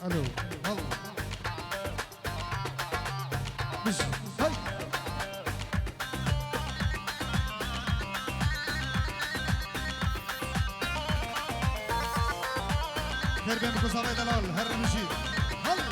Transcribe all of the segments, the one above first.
الو هلا مش هاي هر بين مكسامة دلال هر مشي هلا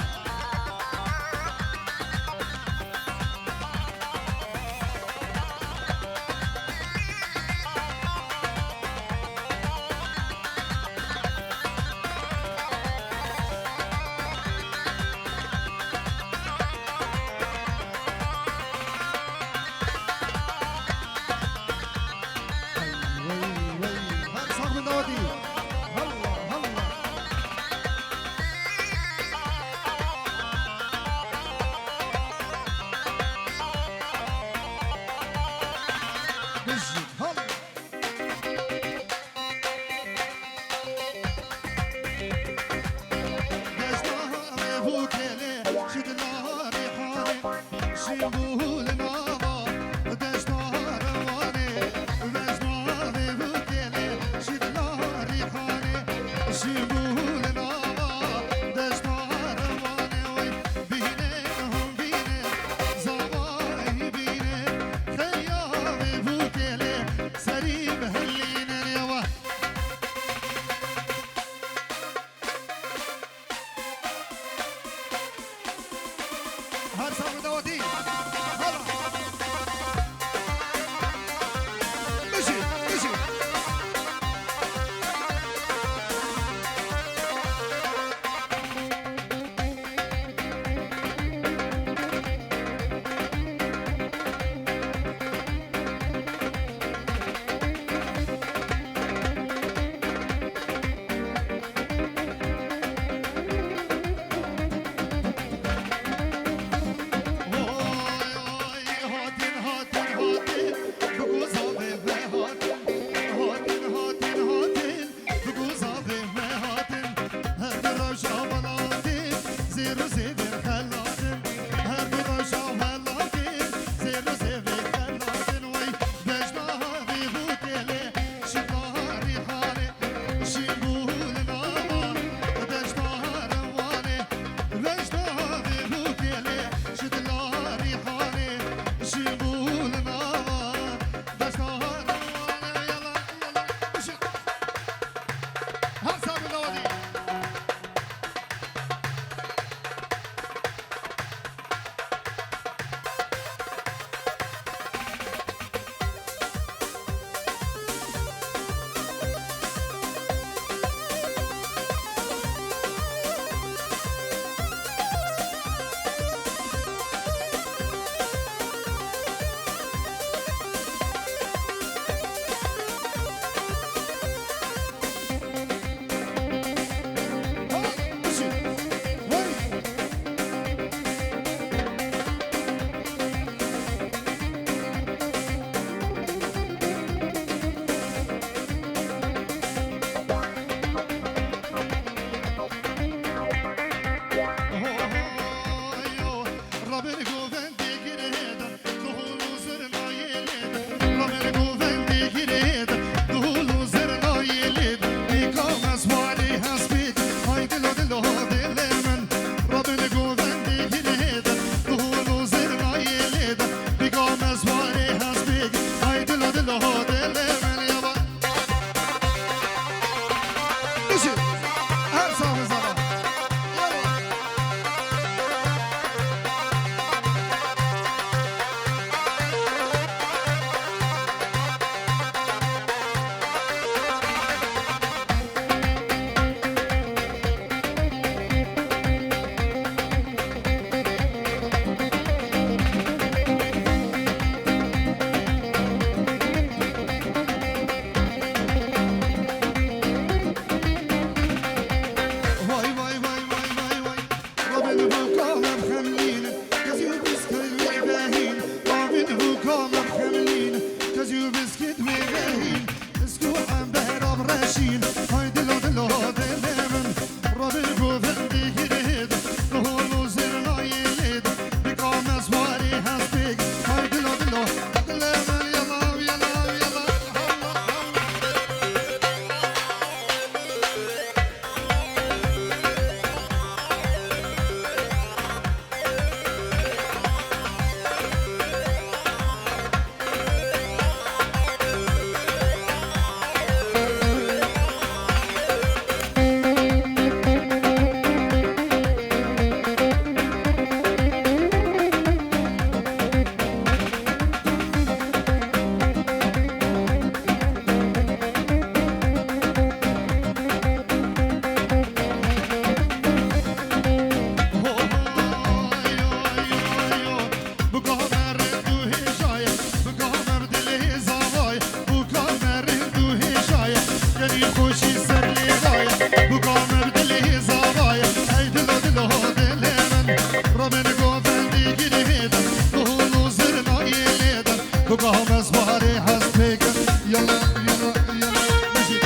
مزباري حسبك يلا يلا يلا مشي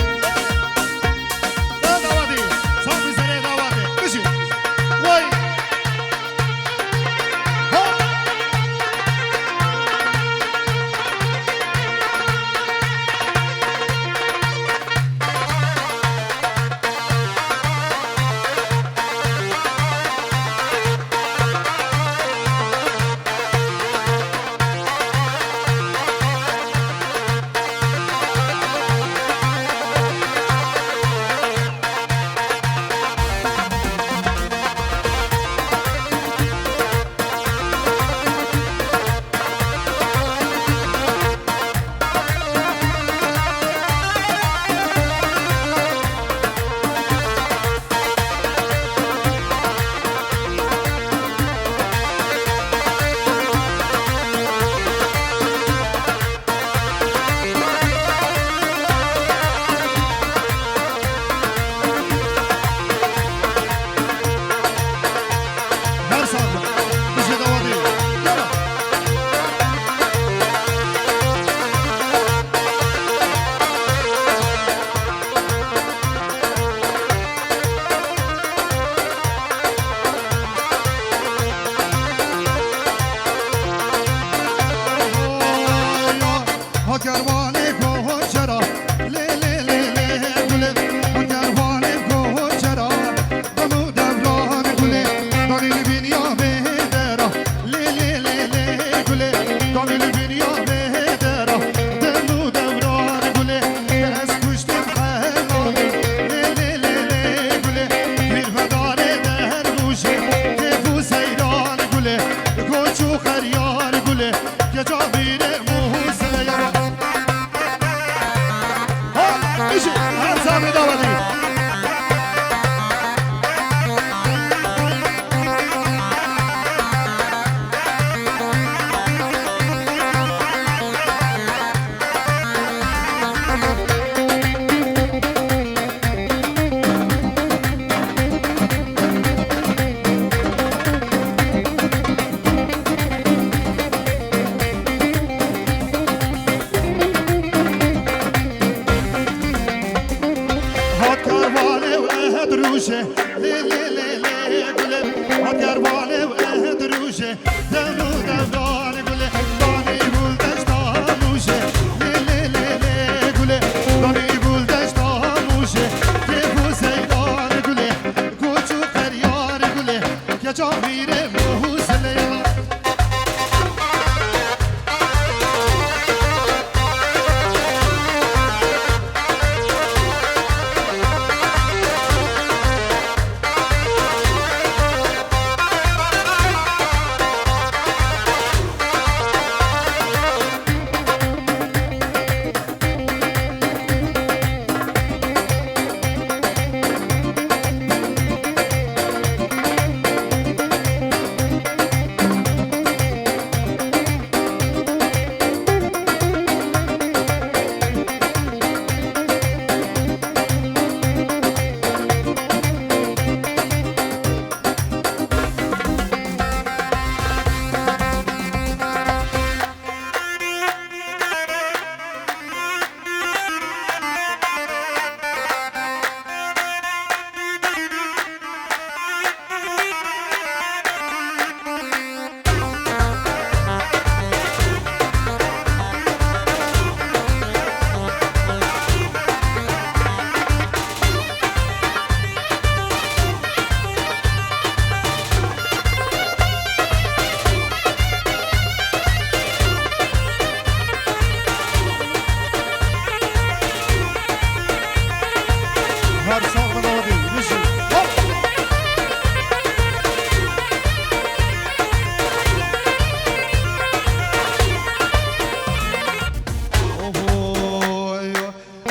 داوادي صافي زري داوادي مشي وي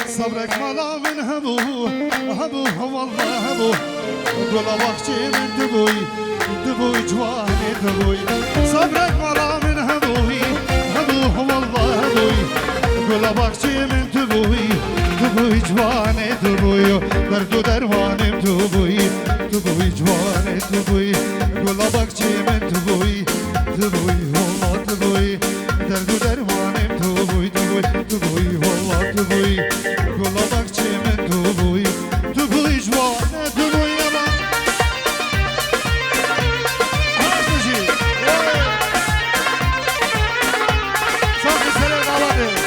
صبرك ملا من همو والله همو قول وقتي من دبوي جواني دبوي صبرك ملا من همو والله همو قول وقتي من دبوي جواني دبوي دردو دروانم دبوي جواني دبوي قول وقتي من دبوي والله دبوي دردو دروانم دبوي تو بوی والله تو بوی گلا بخچه من تو بوی تو بوی جوانه تو بوی اما هاشتشی ساقی سره قواده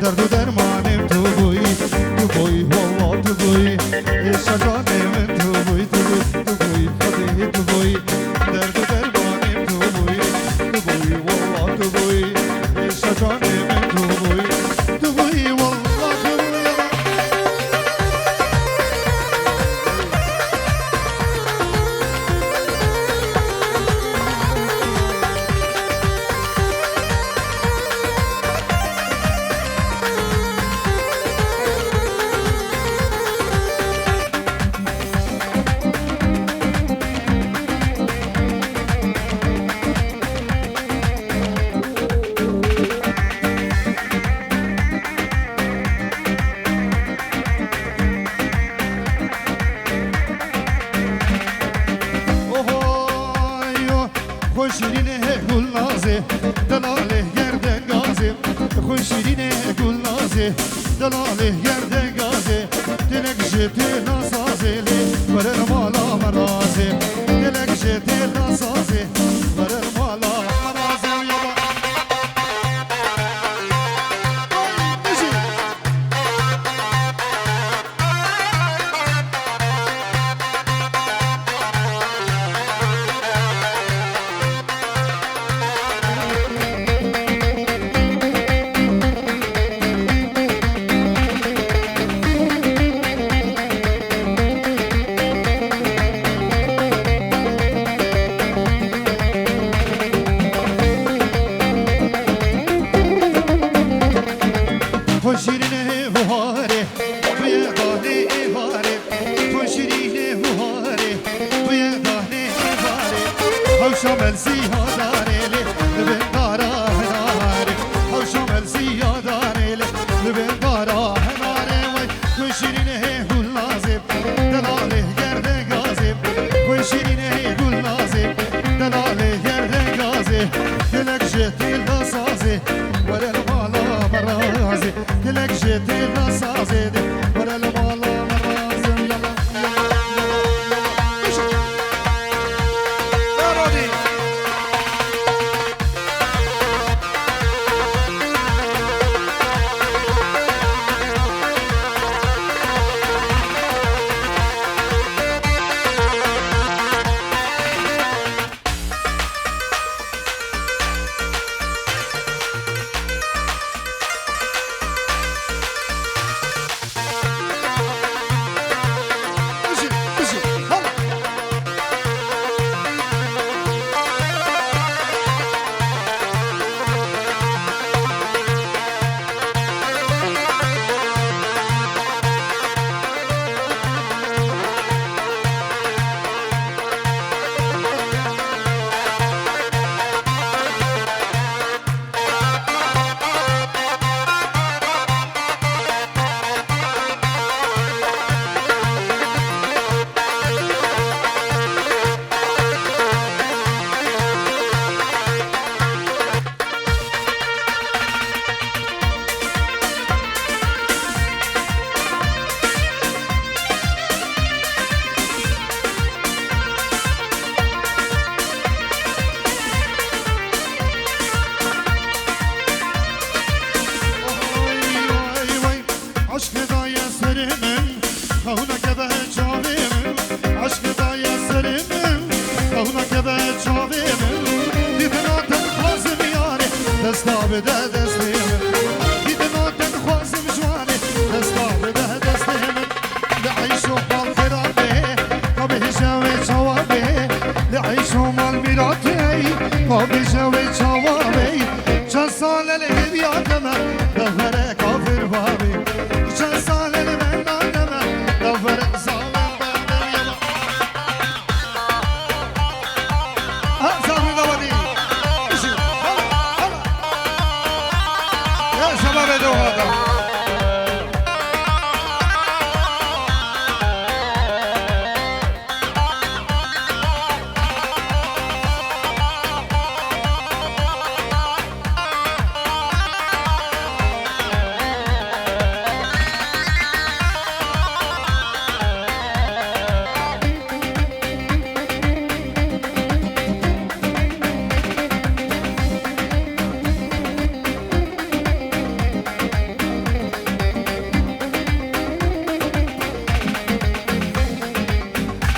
درد درمانم تو بوی تو بوی والله تو بوی شجانم تو بوی تو بوی خدای تو بوی درد درمانم تو بوی تو بوی والله تو بوی شجانم تو بوی تو بوی والله تو بوی خوشیرینه گل نازه دلاله گرده گازه خوشیرینه گل نازه دلاله گرده گازه دلک جته ناسازه لی برر مالا مرازه دلک جته ناسازه برر مالا مرازه یابا خوشیرینه بهاره توی دانه باره خوشیرینه بهاره توی دانه باره هوشامل زیاداره لبن دارا هناره هوشامل زیاداره لبن دارا هناره وای خوشیرینه گل نازه دلاله گرده گازه خوشیرینه گل نازه دلاله گرده گازه دلک جتی لاسازه ورل مالا مرازه دلك جيتي لصازي ولا المالا مرازي يلا دستا بده دستیم دیدم آتن خوازم جوانه دستا بشوي شوابي چند سال الهب یادمه دفره کافر بابی چند سال من نادمه دفره ظالم بردم یما زهر دوادی بشی یا شباب دو هادا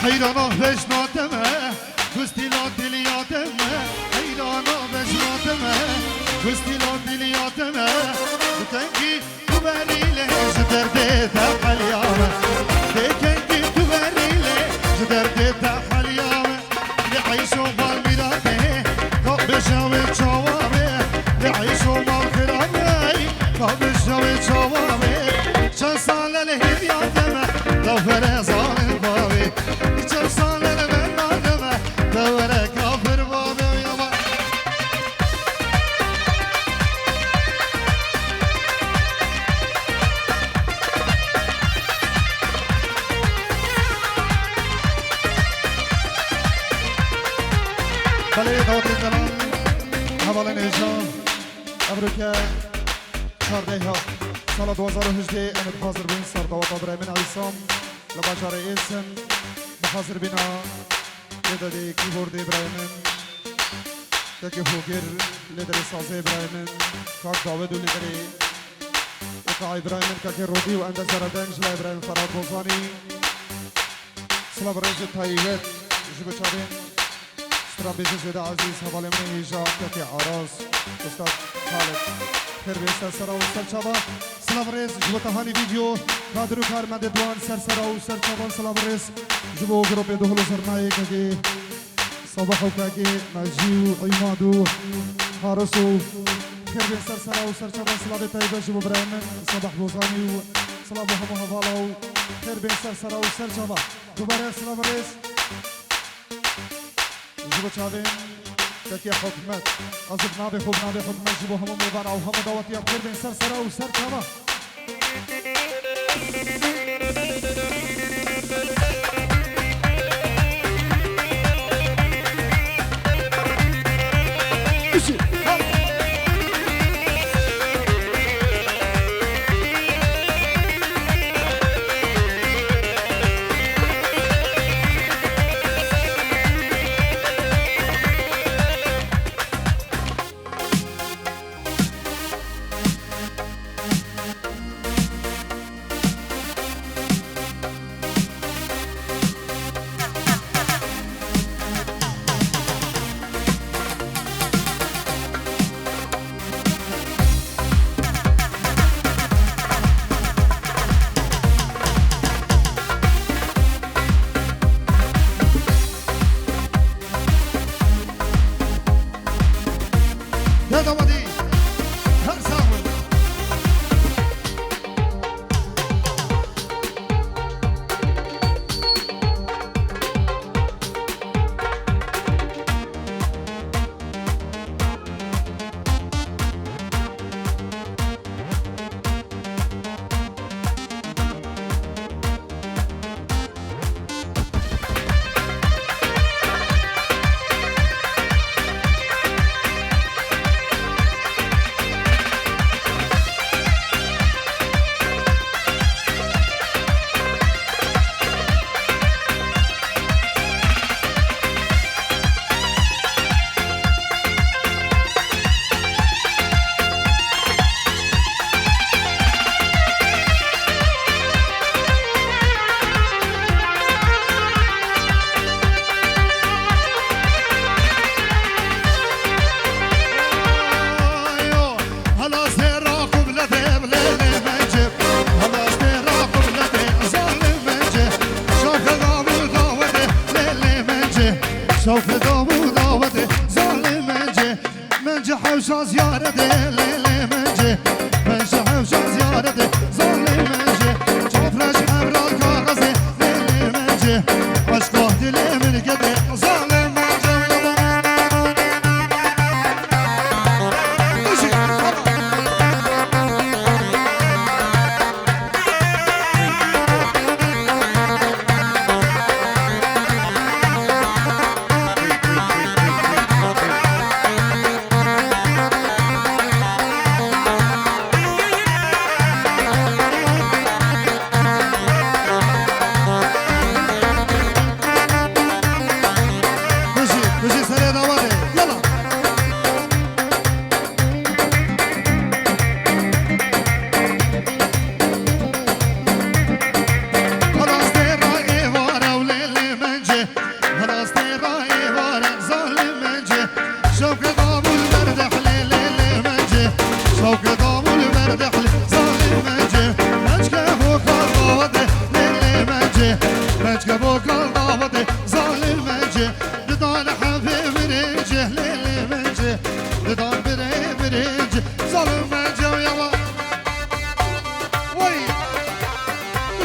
حیرانا وجناتمه گستیلا دلیاتمه حیرانا وجناتمه گستیلا دلیاتمه بتنگی تو بریله جدرده تحلیامه بتنگی تو بریله جدرده تحلیامه لعيشو بالميراته قبل شوي شوامه لعيشو بالخرامي قبل شوي شوامه چند سال الهدياتمه دفر ظالم بابي چند سال من نادمه دور کافر بابي يما بله داوود دلان حواله نجام ابروکه 14 ها سال 2018 امید حاضر بین سرداوت ابراهیم عیسام لباشار ایسن بحاضر بینا لیدری کیبورد ابراهیم تکی خوگر لیدری ساز ابراهیم کاک داود و لیدری اقا ابراهیم کاک رودی و اندز ردنج ابراهیم فراد بوزانی سلام رئیس تاییوت جبه چارین سترام بیزی زیده عزیز حوالی من هیجا کاک عراز استاد خالد خیر بیستر سرا و سرچابا سلام رئیس جبه تهانی ویدیو کادرو کارمند دوان سر سرا و سرچابا سلام رئیس جبه گروپ دهلو سرنایی که صباح وكاكي ناجيو عمادو حارسو خير بين سرسرة وسرشبة صلاة طيبة جبو برايم صباح بوزاني صلاة محمد هفالو خير بين سرسرة وسرشبة دوباره سلام رئيس جبو چاوين كاكي حكمت عزب نابي خوب نابي حكمت جبو همو مبانا و همو دعوتي خير بين سرسرة وسرشبة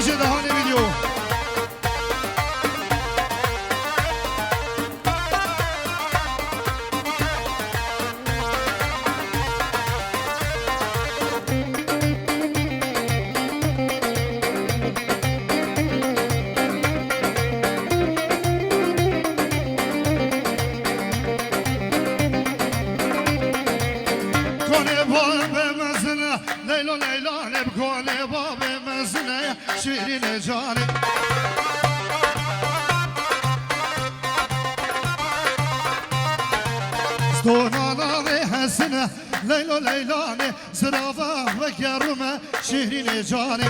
بشه دهان ویدیو لیلا لیلا نبکانه باب مزنه شیرین جانه ستونانا به حسنه لیلا لیلا نه زرافه و گرمه شیرین جانه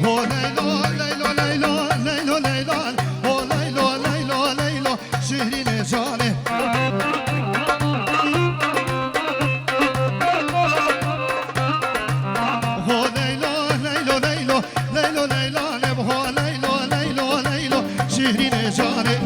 او لیلا لیلا لیلا لیلا لیلا او لیلا لیلا لیلا شیرین جانه شهرين جاني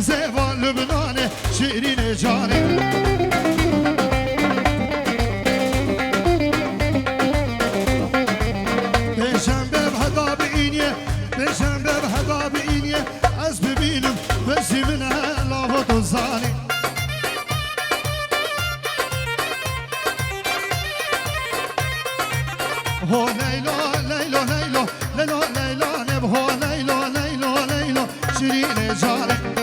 زيفا لبناني شيرين جاني بشنبه بهدا بإينيه بشنبه بهدا بإينيه از ببينم بس منها لافت الزاني هو ليلى ليلى ليلى ليلى ليلى نبهو ليلى ليلى ليلى شيرين جاني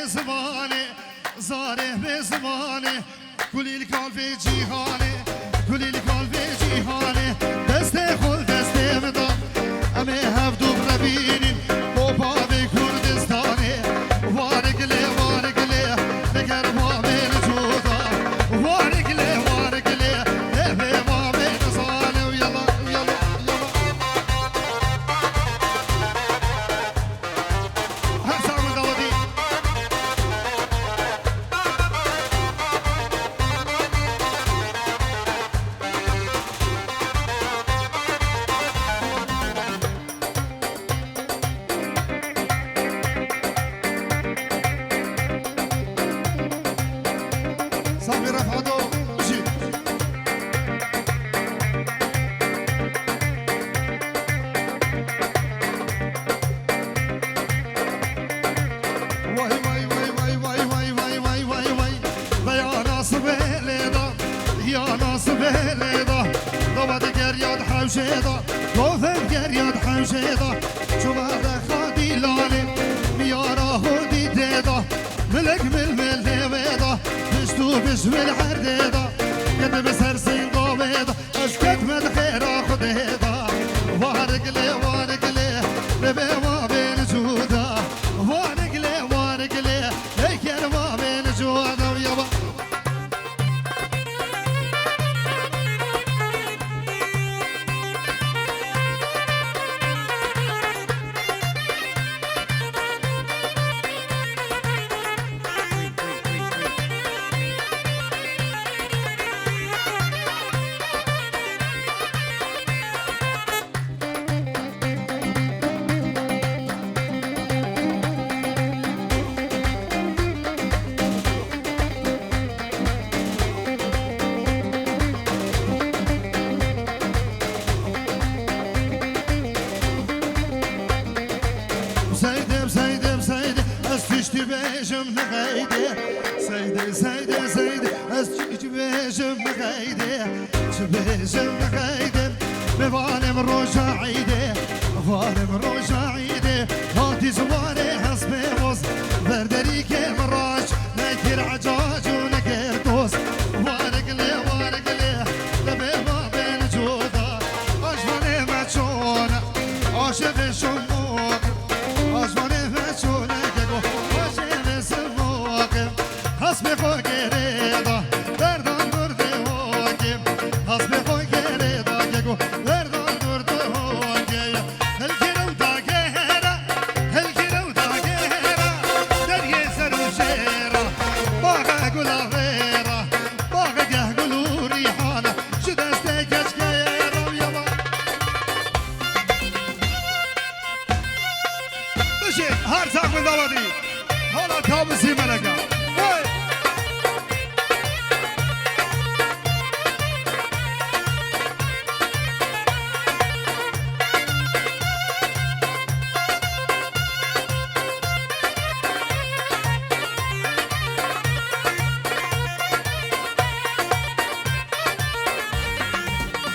زمانه زاره به زمانه گلی الکال به جیهانه گلی الکال به جیهانه دست خود دست مدا همه هفدو ربینین بابا به کردستانه وارگله وارگله نگر ما من جودا وارگله وارگله نبه ما من زانه یلا یلا یلا هر سامون داودی صافي رفع ضوء جي واي واي واي واي واي واي واي واي واي واي يا ناصب ليدا يا ناصب ليدا ضبط قرياد حوشيدا ضوفن قرياد حوشيدا شو بعد خادي لالي ميارا هودي ديدا ملك ململ ليدا بشتو بشوي الحرديدا قد بسر سنقو بيدا اشكت مدخيرا خديدا وارق لي وارق لي ببي ما بين جودا وارق لي وارق لي ليكر ما بين جودا ويابا سيدي سيدي سيدي استشتي بيجم نغيدي سيدي سيدي سيدي استشتي بيجم نغيدي بيجم نغيدي بفانم روجا عيدي فانم روجا عيدي هاتي زواري حسبي وز بردري كمراج نكر عجاج ونكر دوس وارق لي وارق لي لبي ما بين جودا عجبني ما تشونا عاشق شموك عجبني ما تشونا كيكو عاشق سموك حسبي فوق ريدا دردان دردي هوكي حسبي فوق ريدا كيكو دردان دردي هوكي الكيرو داقيرا الكيرو داقيرا دريه سرو شيرا باقا قولا غيرا باقا قهقلو ريحانا شدستي كشكيرا ويابا بشي هر ساق من داودي هلا تابسي ملكا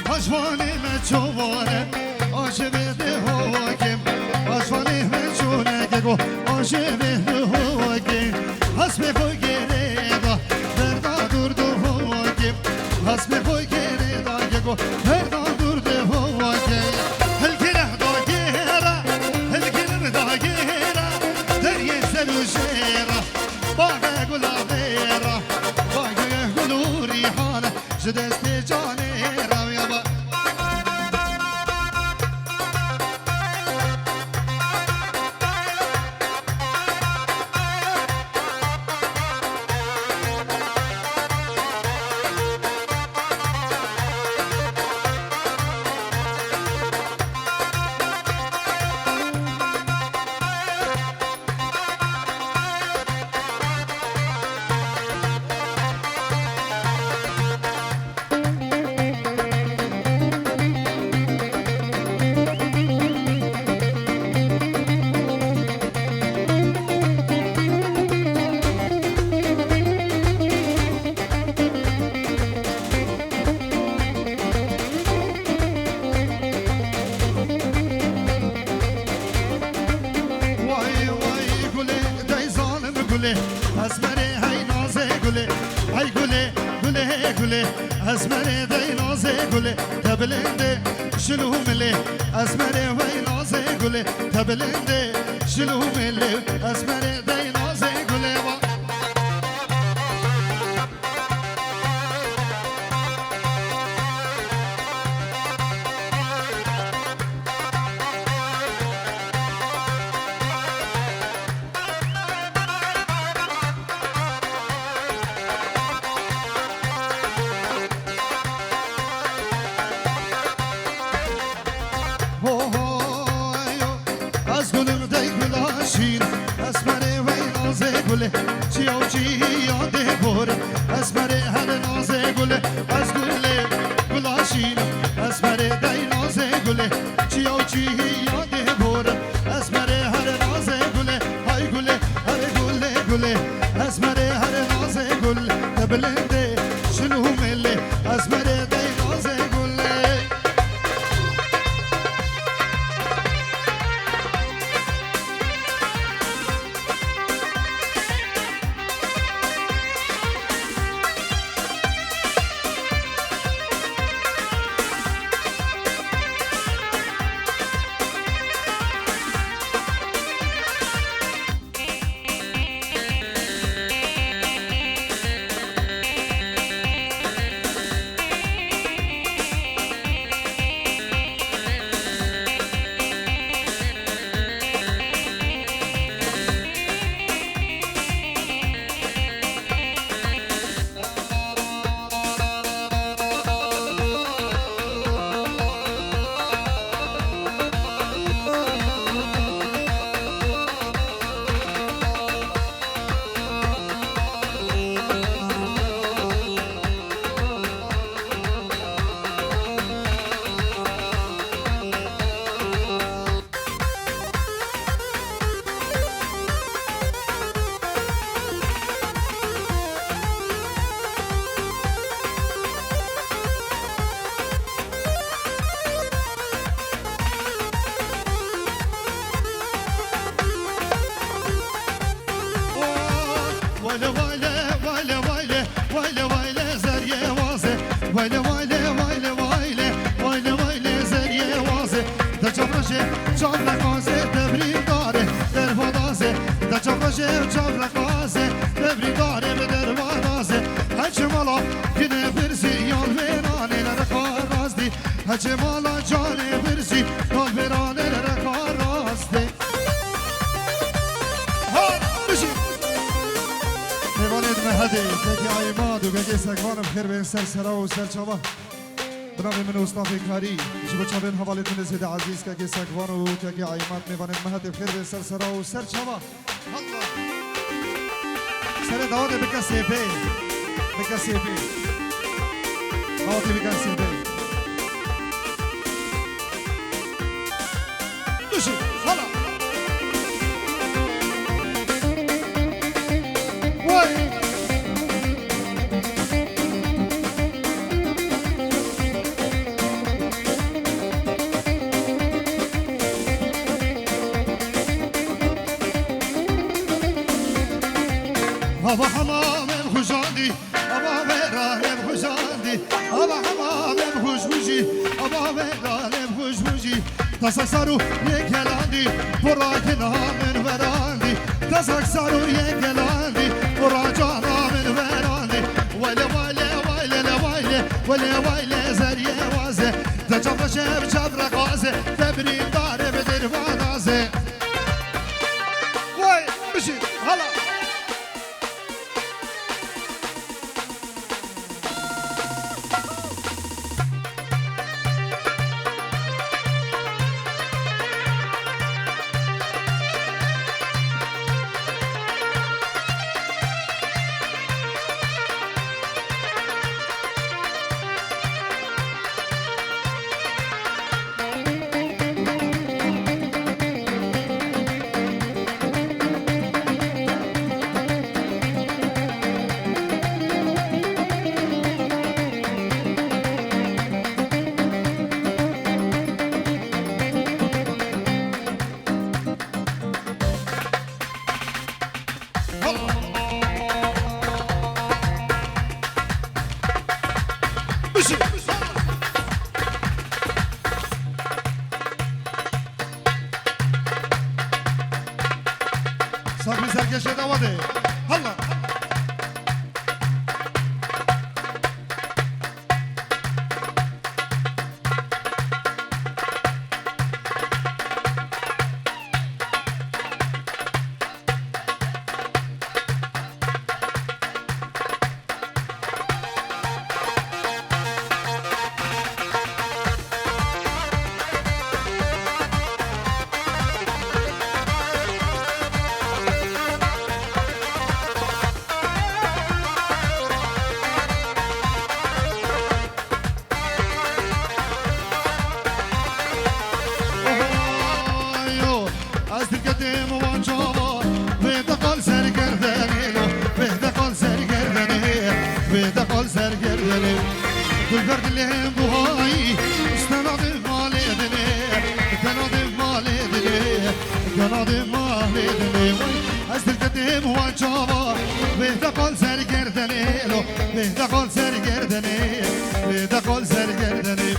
عجباني ما تشوفونه عجبني هواكم عجباني ما تشونك عجبني هواكم حسبي فوق ريدا دردا دردو هواكم حسبي فوق ريدا دردا دردو هواكم الكره داقيرا الكره داقيرا دريه سلو شيرا باقا قولا غيرا باقا قولو ريحانه جدستي جاني راويابا اسمره های نازه گله ای گله گله گله اسمره دای نازه گله تبلنده شلو مله اسمره وای نازه گله تبلنده شلو مله اسمره دای نازه گله چیا و چیا ده بور اسمره هر نازه گله از گله گلاشین اسمره دای نازه گله چیا و چیا ده بور اسمره هر نازه گله های گله هر گله گله اسمره هر نازه گل تبلنده شنو مله اسمره دای نازه گله جمالا جان برسی نال برانه رکار راسته ها بشی میوانید مهدی تکی آیماد و گگه سگوانم خیر به این سر سرا و سر چاوا بنام من استاد کاری جب چابین حوالتون زیده عزیز که سگوان و تکی آیماد میوانید مهدی خیر به این سر سرا و سر چاوا الله سر داده بکسی بی بکسی بی داده بکسی بی هلا وای هوا حمام خوشاندی هوا برانم خوشاندی هوا حمام خوشبوشی هوا برانم خوشبوشی تاسک سرو یک گلاندی براک نامن وراندی تاسک سرو یک گلاندی براک نامن وراندی ولی ولی ولی ولی ولی ولی زریه وازه تجاب شب شب رقازه تبریم داره به دروازه وای بشی هلا داده هلا بالبرد اللي بهاي استنادي مالدني استنادي مالدني استنادي مالدني از دل قدیم و جاوا بهده قال سرگردنی لو بهده قال سرگردنی بهده قال سرگردنی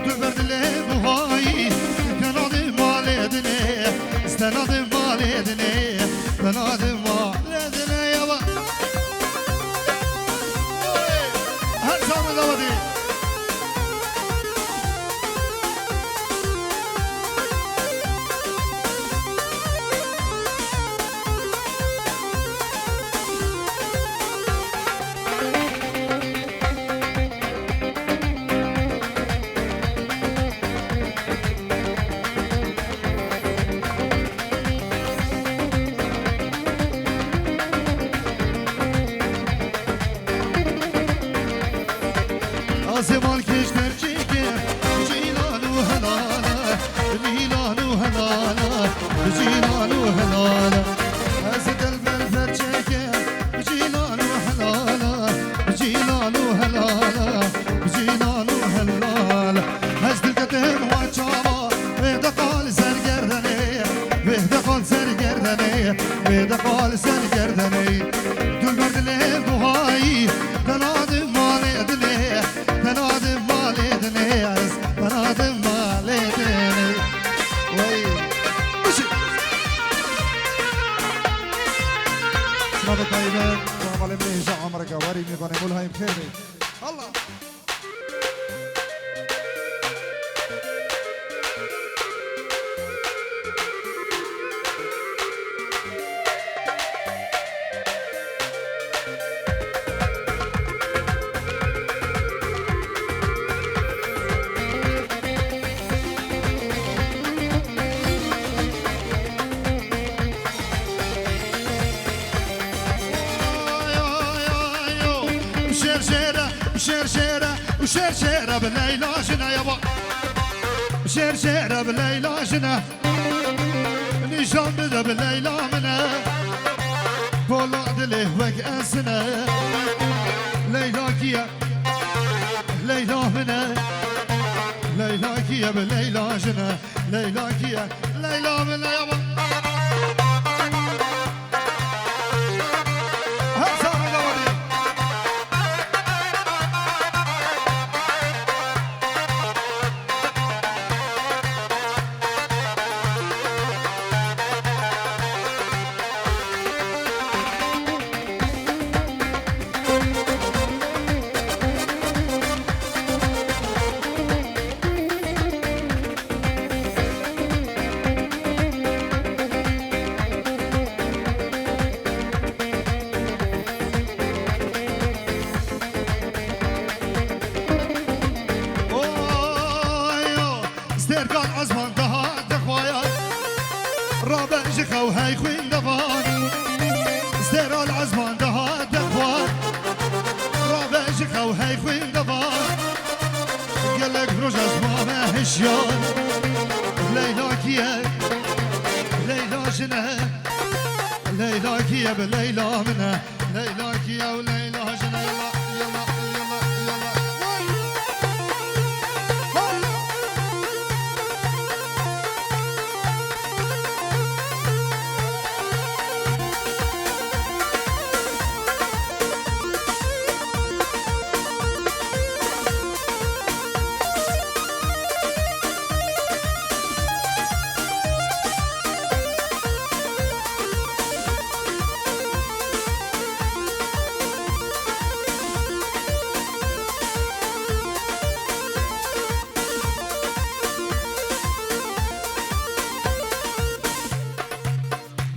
بالبرد اللي بهاي استنادي مالدني استنادي مالدني استنادي مالدني يابا هر سامه داودی زمان کشتر چیکه جیلان و هلالا جیلان و هلالا جیلان و هلالا از دل بلفر چیکه جیلان و هلالا جیلان و هلالا جیلان و هلالا از دل قدم و چاوا بهده قال سرگردنی بهده قال سرگردنی بهده قال سرگردنی دل بردل دوهایی دناد مالی دلی تنادم مالدني از تنادم مالدني وي مشي شنو طيبة السلام عليكم يجا عمرك واري ميكون يقول هاي بخير الله شرشيرة بالليلة جنا يابا شرشيرة بالليلة جنا نيشان بدا بالليلة منا فولا دلي وك أسنا ليلى كيا ليلى منا ليلى كيا بالليلة جنا ليلى كيا ليلى منا يابا وهاي خوين دفان استير العزمان دها دفان رابع شخا وهاي خوين دفان قال لك روج اسمامه هشيان ليلى كيا ليلى جنة ليلى كيا بليلى منها ليلى كيا وليلى جنة يلا يلا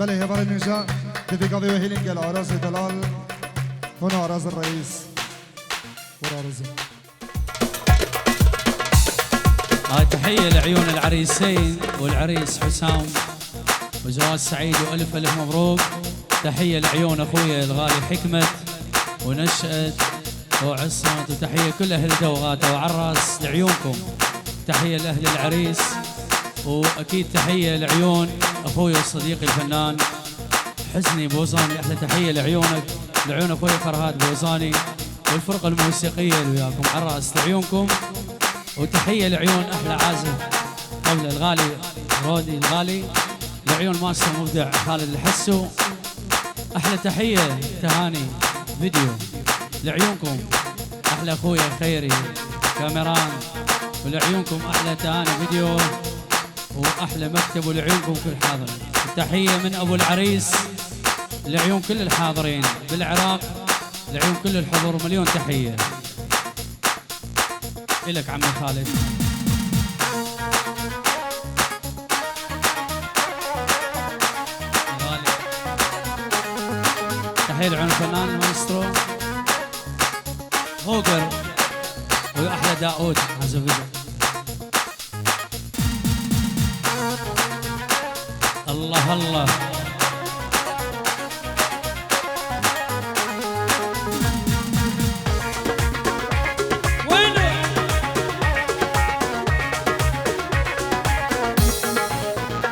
بله هبار النجاة كذي قضي وهيلين قال عراز دلال هنا عراز الرئيس ورارزه. تحية لعيون العريسين والعريس حسام وزواج سعيد وألف ألف مبروك. تحية لعيون أخويا الغالي حكمة ونشأت وعصمت، وتحية كل أهل دوغاته وعراس لعيونكم. تحية لأهل العريس، وأكيد تحية لعيون أخوي وصديقي الفنان حسني بوزاني. أحلى تحية لعيونك، لعيون أخوي فرهاد بوزاني والفرقة الموسيقية اللي وياكم عراس لعيونكم. وتحية لعيون أحلى عازف قبل الغالي رودي الغالي، لعيون ماستر مبدع خالد الحسو. أحلى تحية تهاني فيديو لعيونكم، أحلى أخويا خيري كاميران، ولعيونكم أحلى تهاني فيديو وأحلى مكتب، ولعيونكم كل حاضر. التحية من أبو العريس لعيون كل الحاضرين بالعراق، لعيون كل الحضور، مليون تحية إلك عمي خالد. تحية لعيون الفنان المايسترو هوجر وأحلى داود عزف فيديو. الله الله وينه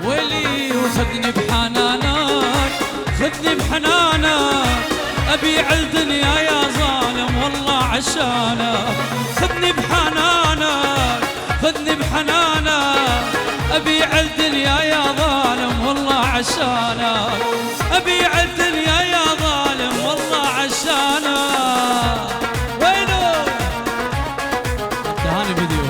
ويلي وخذني بحنانك، خذني بحنانك، أبيع الدنيا يا ظالم والله عشانك. خذني بحنانك، خذني بحنانك، أبيع الدنيا يا ظالم والله عشانك. أبيع الدنيا يا ظالم والله عشانك. وينه تهاني فيديو.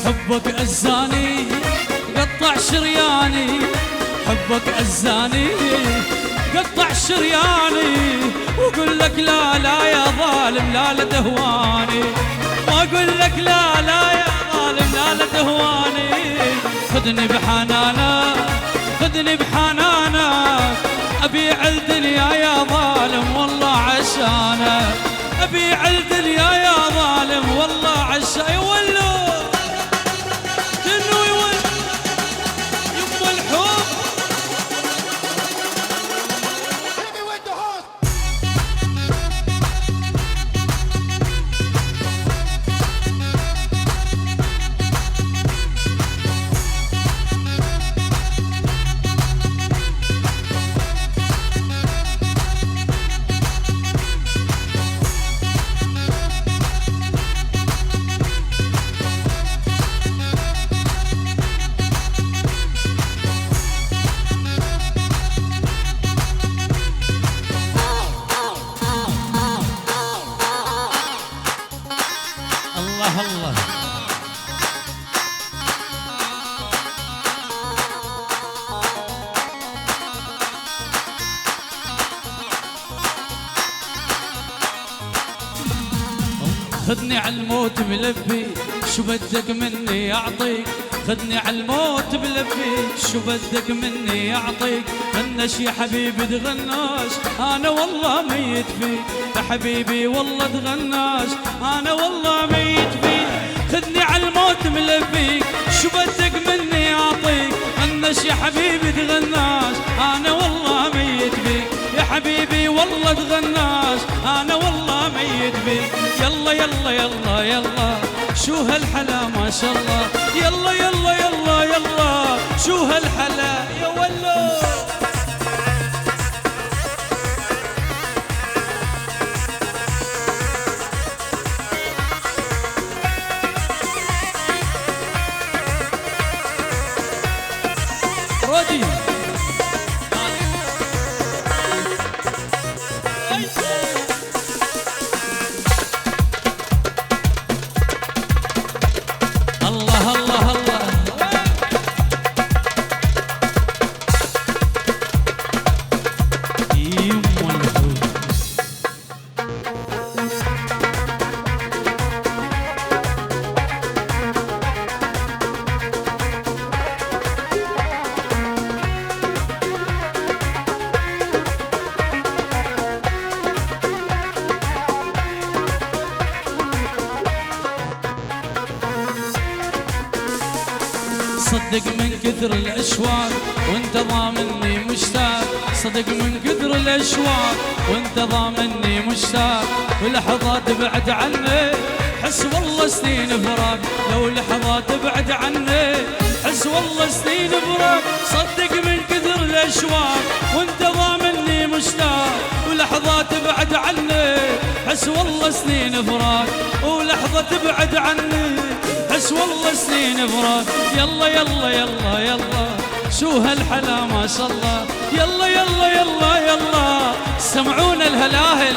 حبك أزاني قطع شرياني، حبك أزاني قطع شرياني، وقل لك لا لا يا ظالم لا لا تهواني، واقول لك لا لا يا ظالم لا لا تهواني. خذني بحنانك، خذني بحنانك، أبيع الدنيا يا ظالم والله عشانك. أبيع الدنيا يا ظالم والله عشانك. يولو الله خذني على الموت ملفي، شو بدك مني اعطيك. خذني على الموت ملفي، شو بدك مني اعطيك. غنش يا حبيبي تغناش، انا والله ميت فيك يا حبيبي والله تغناش، انا والله ميت فيك. خذني على الموت ملفيك، شو بدك مني اعطيك. غنش يا حبيبي تغناش، انا والله ميت فيك يا حبيبي والله تغناش، انا والله ميت بيك. يلا يلا يلا يلا شو هالحلا ما شاء الله. يلا يلا يلا يلا شو هالحلا يا ولو. رودي صدق من كثر الاشواق وانت ضامني مشتاق، صدق من كثر الاشواق وانت ضامني مشتاق، ولحظات بعد عني حس والله سنين فراق، لو لحظات بعد عني حس والله سنين فراق، صدق من كثر الاشواق وانت ضامني مشتاق، ولحظات بعد عني حس والله سنين فراق، ولحظة تبعد عني حس والله سنين فراق. يلا يلا يلا يلا شو هالحلا ما شاء الله، يلا يلا يلا يلا سمعونا الهلاهل.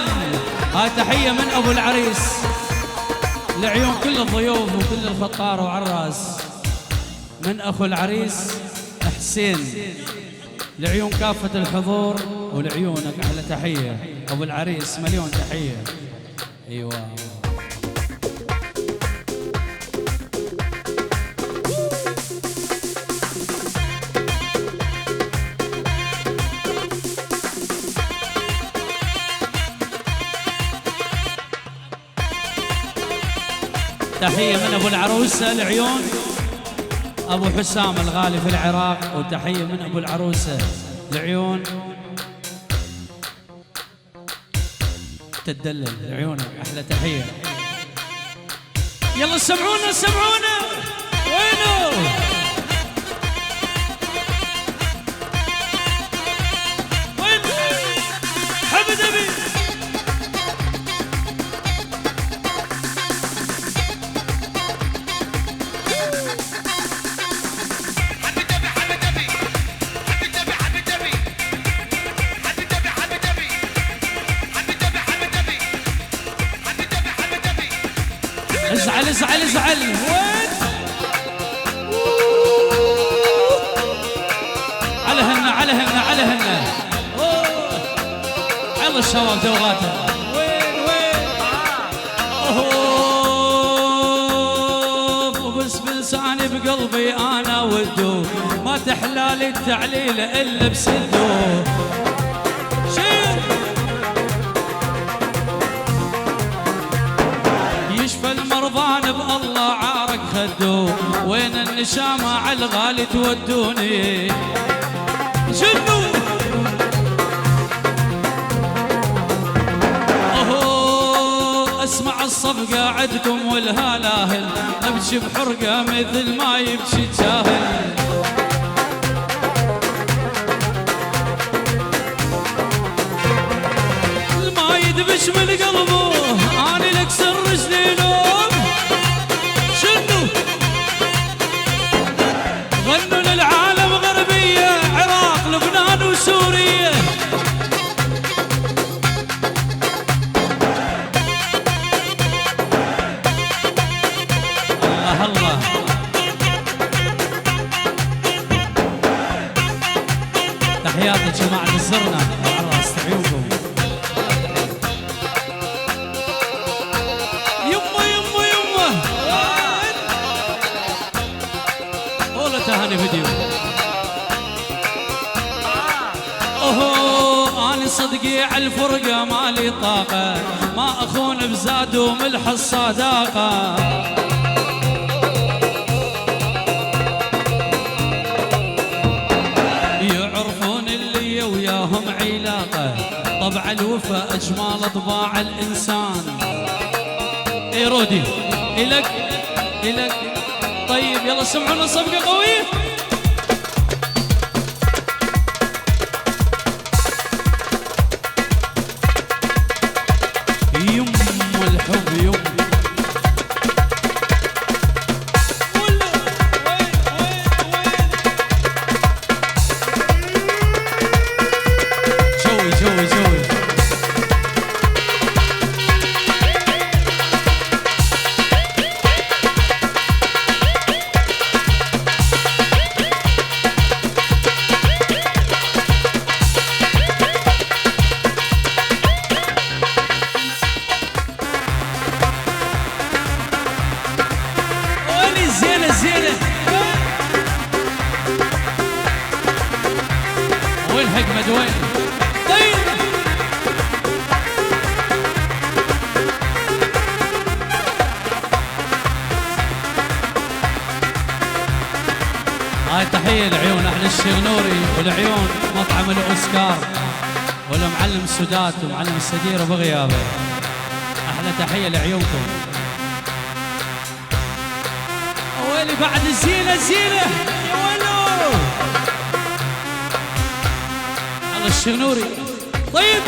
هاي تحية من ابو العريس لعيون كل الضيوف وكل الفطار وعراس، من اخو العريس حسين لعيون كافة الحضور ولعيونك احلى تحية ابو العريس، مليون تحية. ايوه تحية من ابو العروسة لعيون ابو حسام الغالي في العراق، وتحية من ابو العروسة لعيون تدلل لعيونك احلى تحية. يلا سمعونا سمعونا وينو وين حمد ابي ازعل ازعل ازعل وين على هنا على هنا على هنا يلا الشباب توغاته وين وين بس بلساني بقلبي انا ودو ما تحلالي التعليل الا بسدو المرضان بالله عارك خدو، وين النشامة على الغالي تودوني جنو اسمع الصفقة عندكم والهلاهل، ابكي بحرقة مثل ما يبكي جاهل. ما يدبش من قلبه اني لكسر رجلي لوم شنو غنوا للعالم غربية عراق لبنان وسوريا. الله الله تحياتي جماعة الزرنة العراس تعيونكم. تهاني فيديو اني صدقي على الفرقه مالي طاقه، ما اخون بزاد وملح الصداقه. يعرفون اللي وياهم علاقه، طبع الوفا اجمال طباع الانسان. اي رودي الك الك طيب يلا سمعونا صفقة قوية. يم الحب يم جوي جوي جوي وين حكمة وين طيب هاي تحية لعيون أحلى الشغنوري والعيون مطعم الأوسكار والمعلم سدات ومعلم السدير بغيابه. أحلى تحية لعيونكم. ويلي بعد الزينة زينة يا ولو على الشغنوري. طيب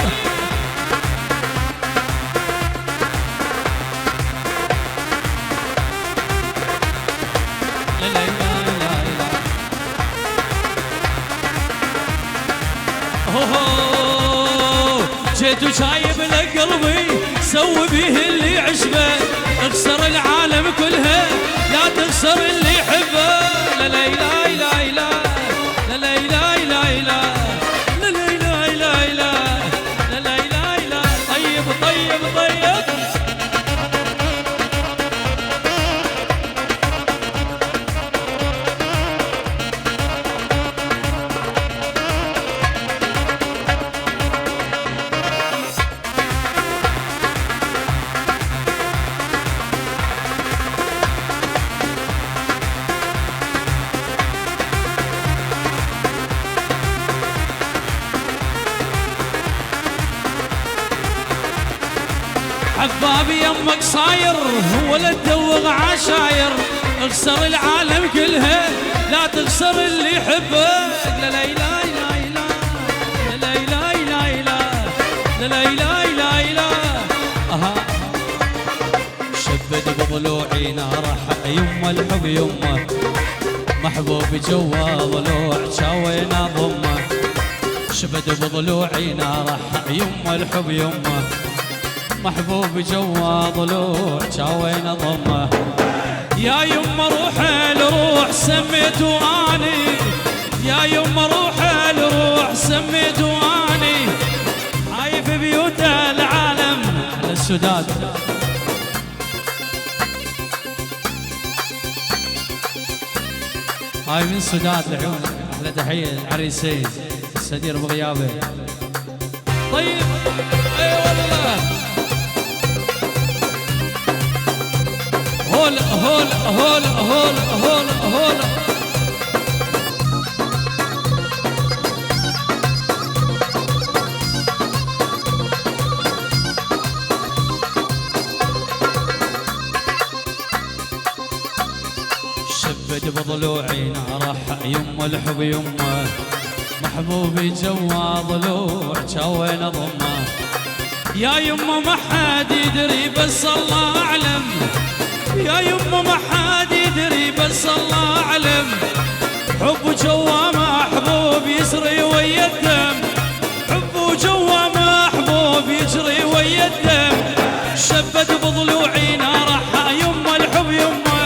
لا لا لا لا لا. اوه جيت وشايب لك قلبي سوي بيه اللي عشقه اخسر العالم كلها لا تخسر اللي يحبه. لا لا لا لا لا لا لا لا لا لا لا لا لا لا لا لا لا. طيب طيب طيب حبابي يمك صاير ولا تدوغ عشاير اخسر العالم كلها لا تخسر اللي يحبك. لا لا لا لا لا لا لا لا لا لا لا لا لا. اها شبت بضلوعي ناره يمه الحب يمه محبوبي جوا ضلوع شاوينا ضمه. شبت بضلوعي ناره يمه الحب يمه محبوب جوا ضلوع شاوينا ضمه. يا يما روح الروح سميته اني يا يما روح الروح سميته اني عايف بيوت العالم على السداد. هاي من سداد العيون احلى تحيه العريسين السدير بغيابه. طيب اي والله هول هول هول هول هول هول. شبت بضلوعي ناره يمه الحب يمه محبوبي جوا ضلوع شاوينا ضمه. يا يمه ما حد يدري بس الله اعلم يا يمه ما حد يدري بس الله اعلم حب جوا محبوب يسري ويا الدم حب جوا محبوب يجري ويا الدم. شبت بضلوعي ناره يمه الحب يمه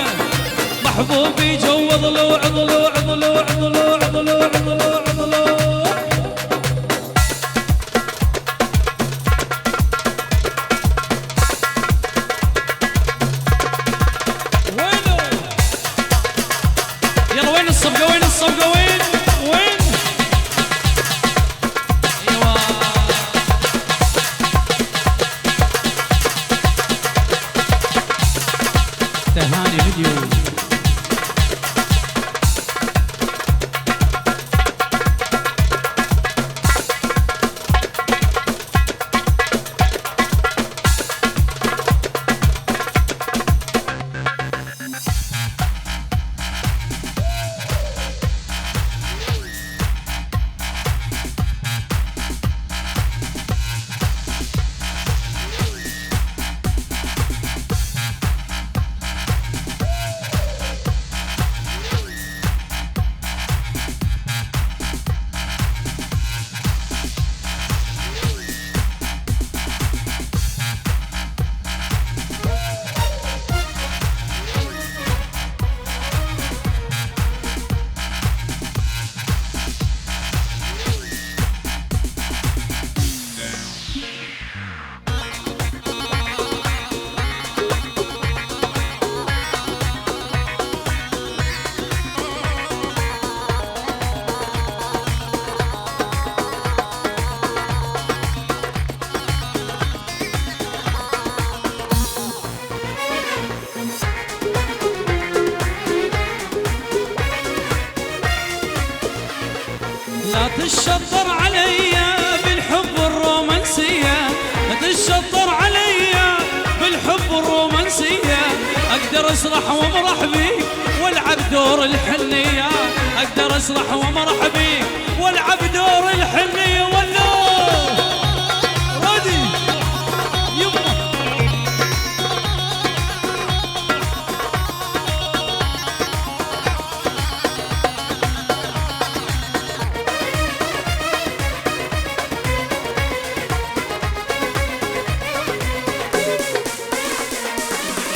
محبوبي جوا ضلوع ضلوع ضلوع ضلوع ضلوع ضلوع ضلوع. تهاني فيديو تشطر عليا بالحب الرومانسية، تشطر عليا بالحب الرومانسية، اقدر اسرح وامرح بيك والعب دور الحنية، اقدر اسرح وامرح بيك والعب دور الحنية. والله رادي يبا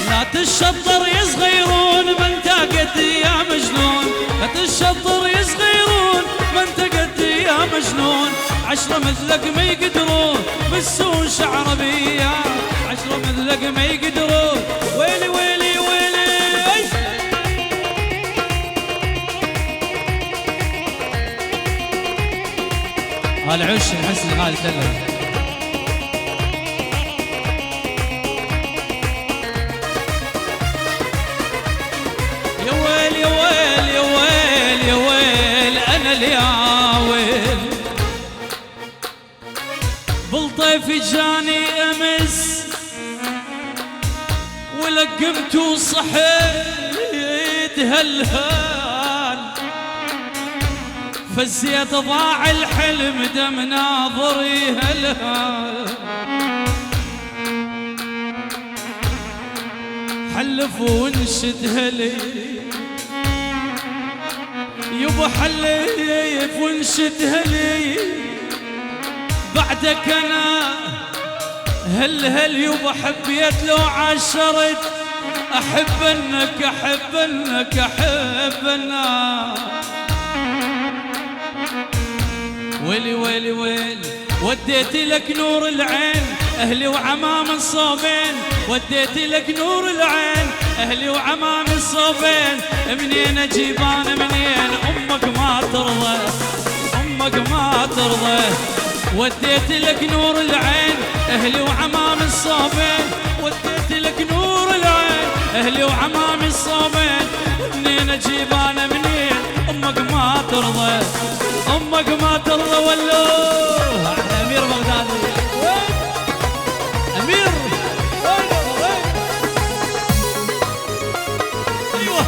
لا تشطر يا صغيرون ما انت قد يا مجنون، لا تشطر يا صغيرون ما انت قد يا مجنون، 10 مثلك ما يقدرون بالسون شعر بيا، 10 مثلك ما يقدرون. ويلي ويلي ويلي هالعش الحسن هذا دلع. بالطيف جاني امس ولقمت وصحيت هالهال، فزيت ضاع الحلم دم ناظري هالهال، حلف ونشد هلي يبا حلف ونشد هلي، بعدك انا هل يبا حبيت لو عاشرت، احب انك احب انك احب انك. ويلي ويلي ويلي وديت لك نور العين اهلي وعمام الصوبين، وديت لك نور العين اهلي وعمام الصوبين، منين اجيب انا منين امك ما ترضى، امك ما ترضى. وديت لك نور العين اهلي وعمام الصوبين، وديت لك نور العين اهلي وعمام الصوبين، منين اجيب انا منين امك ما ترضى، امك ما ترضى. والله احلى امير بغدادي امير ايوه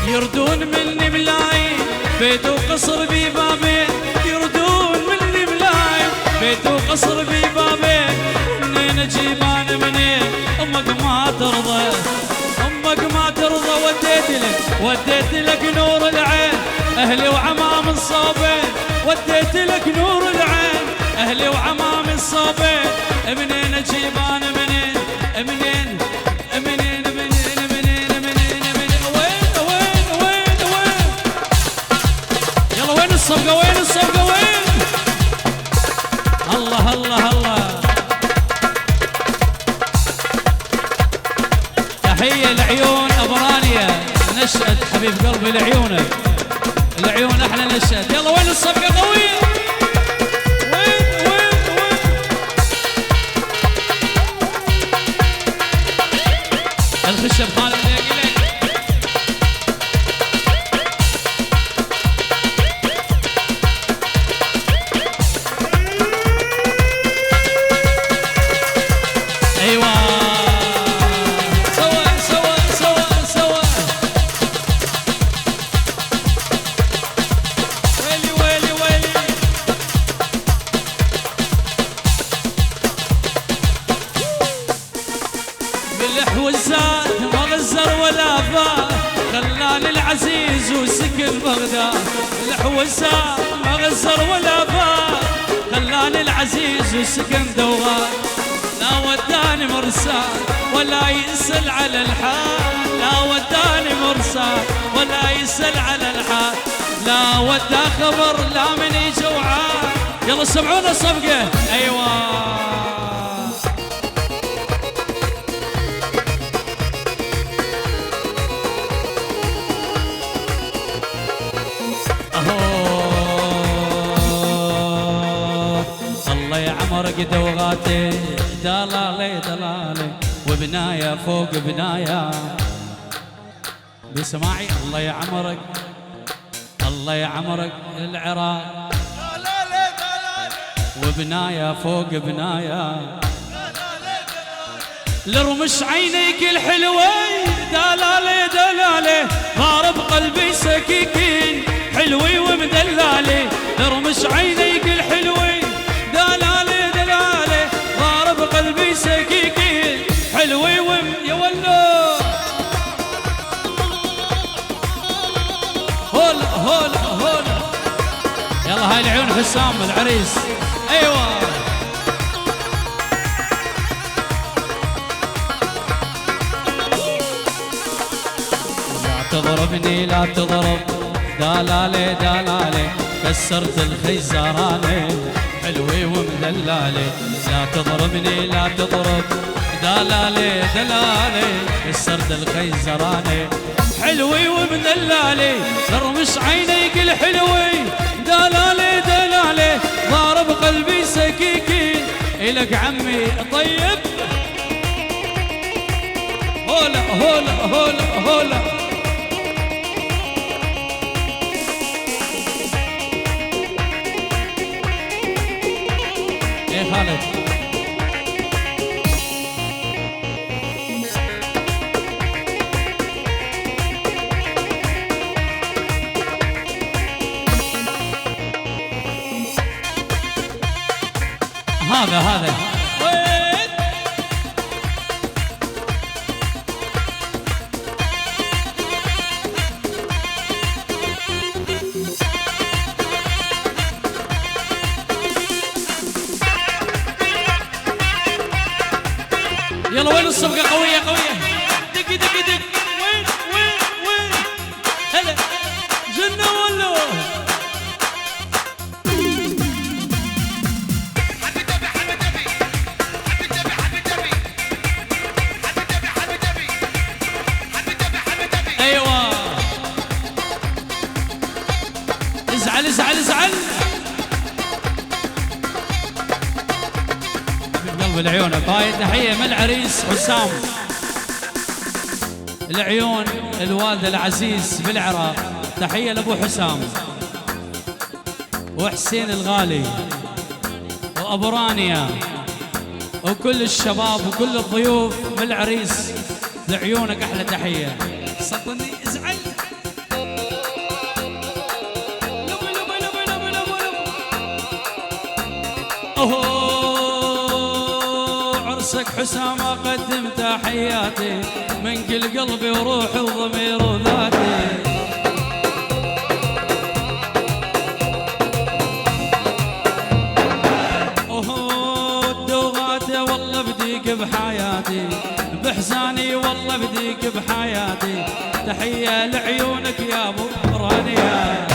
يردون مني ملايين بيت وقصر ببابين، يردون مني ملايين بيت وقصر ببابين، منين اجيب انا منين امك ما ترضى، امك ما ترضى. وديت لك نور العين اهلي وعمام الصوبين، وديت لك نور العين اهلي وعمام الصوبين، منين اجيب انا منين منين منين الصفقة وين الصفقة وين؟ الله الله الله. تحية لعيون أبرانية نشأت حبيب قلبي لعيونك، العيون أحلى نشأت. يلا وين الصفقة قوية؟ وين وين وين؟ الخشب خالد ليقلك بالحوزات ما غزر ولا فا، خلاني العزيز وسكن بغداد. الحوزات ما غزر ولا فا، خلاني العزيز وسكن دوغان. لا وداني مرسال ولا يسأل على الحال، لا وداني مرسال ولا يسأل على الحال، لا ودا خبر لا من جوعان. يلا سمعونا الصفقة ايوه. يا عمرك دوغاتي دلالي دلالي وبنايا فوق بنايا بسماعي الله يا عمرك الله يا عمرك العراق وبنايا فوق بنايا لرمش عينيك الحلوين دلالي دلالي غارب قلبي سكيكين حلوي ومدلالي لرمش عينيك الحلوين دلالي دلالي غارب قلبي سكيكين حلوي يا ولو هولا هولا هولا يلا هاي العيون حسام العريس ايوه لا تضربني لا تضرب دلالي دلالي كسرت الخيزراني حلوي ومدلالي لا تضربني لا تضرب دلالي دلالي كسرت الخيزراني حلوي ومدلالي ترمش عينيك الحلوي دلالي دلالي ضارب قلبي سكيكي إلك عمي طيب هولا هولا هولا هولا ايه خالد هذا يلا وين الصفقة قوية قوية دق دق دق وين وين وين هلا جنة ولا ايوه ازعل ازعل ازعل قلب العيون. هاي تحية من العريس حسام العيون الوالد العزيز بالعراق. تحية لأبو حسام وحسين الغالي وأبو رانيا وكل الشباب وكل الضيوف بالعريس لعيونك أحلى تحية. صدقني ازعل عرسك حسام أقدم تحياتي من كل قلبي وروحي وضمير وذاتي. دوغاتي والله بديك بحياتي بحزاني والله بديك بحياتي. تحية لعيونك يا أبو رانيا.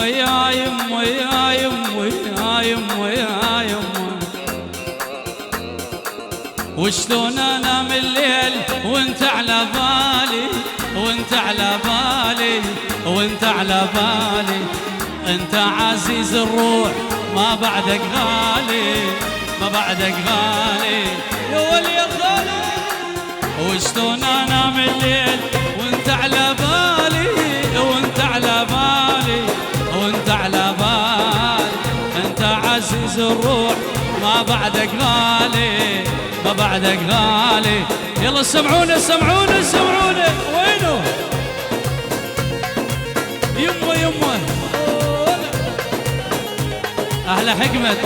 يا يما يا يما يا يما يا يما وشلون انام الليل وانت على بالي وانت على بالي وانت على بالي. انت عزيز الروح ما بعدك غالي ما بعدك غالي يا ولي يا غالي. وشلون انام الليل وانت على بالي وانت على بالي وانت على بال. انت عزيز الروح ما بعدك غالي ما بعدك غالي. يلا سمعونا سمعونا سمعونا. وينو يمه يمه اهلا حكمت.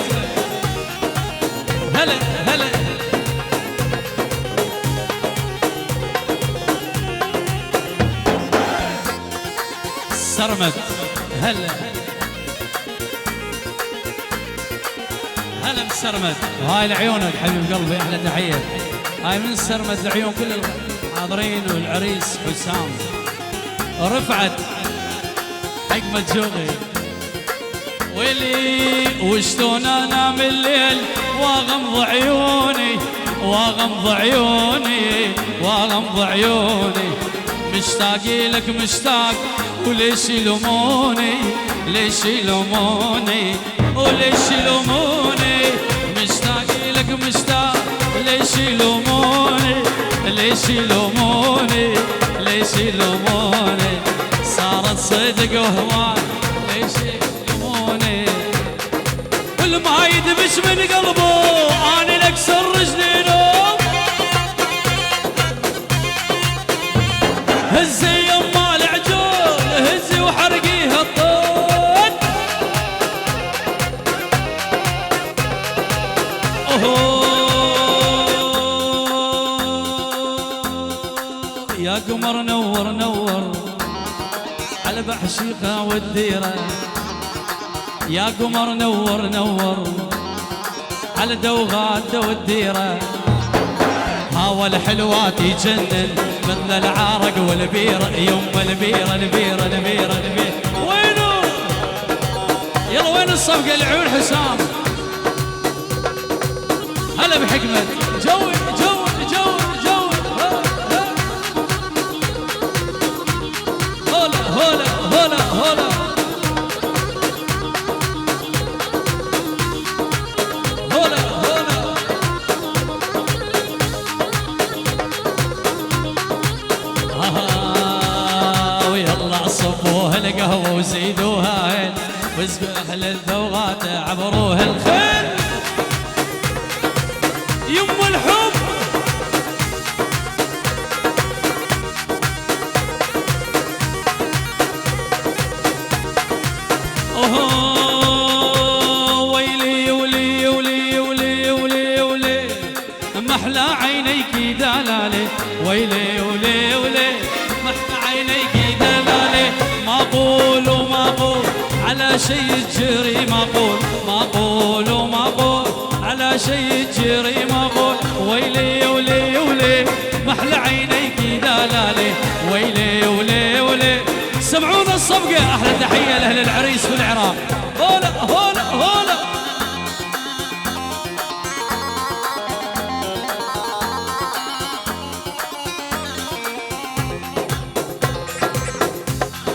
هلا هلا سرمد. هلا هلا مسرمد. وهاي لعيونك حبيب قلبي احلى تحيه. هاي من سرمد لعيون كل الحاضرين والعريس حسام ورفعت حكمة جوغي. ويلي وشلون انام الليل واغمض عيوني واغمض عيوني واغمض عيوني مشتاق لك مشتاق وليش يلوموني ليش يلوموني وليش يلوموني مشتاق لك مشتاق ليش يلوموني ليش يلوموني ليش يلوموني صارت صدق وهوان ليش يلوموني والما يدبش من قلبه انا لكسر رجلينه هزي يما العجول هزي وحرقيها الطين يا قمر نور نور على بعشيقة والديرة يا قمر نور نور على دوغات والديرة هاو الحلوات يجنن مثل العارق والبيرة يم البيرة البيرة البيرة البيرة وينو يلا وين الصفقة العيون حسام هلا بحكمة جوي جوي جوي جوي هولا هولا هولا هولا هولا هولا ويلا صبوها القهوة وزيدوها واسقوا اهل الذوقات عبروها الخيل يم الحب ويلي ولي ولي ولي ولي ولي محلى عينيك دلالي ويلي ولي ولي محلى عينيك دلالي ما اقول وما اقول على شيء تجري ما اقول ما اقول وما اقول على شيء تجري ما اقول ويلي ولي ولي محلى عينيك دلالي ويلي ولي ولي سمعونا الصفقة احلى تحية لاهل العريس في العراق هولا هولا هولا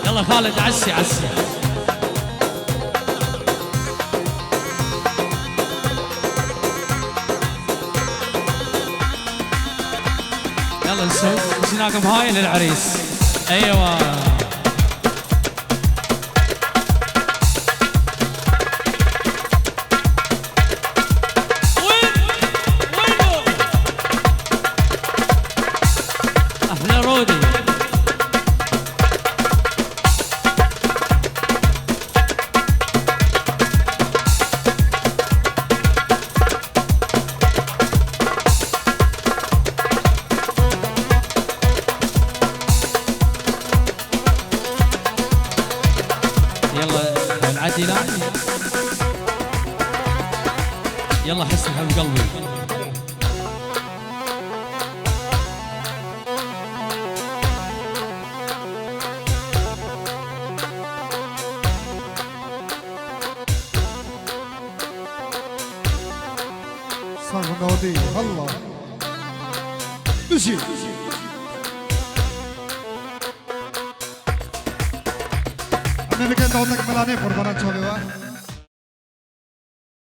يلا خالد عسي عسي يلا نسوي جناكم هاي للعريس ايوه وينو احلى رودي يلا نعدي لا يلا حس حب قلبي صار نودي الله مشي انا اللي كنت عندك ملاني قربانات شوي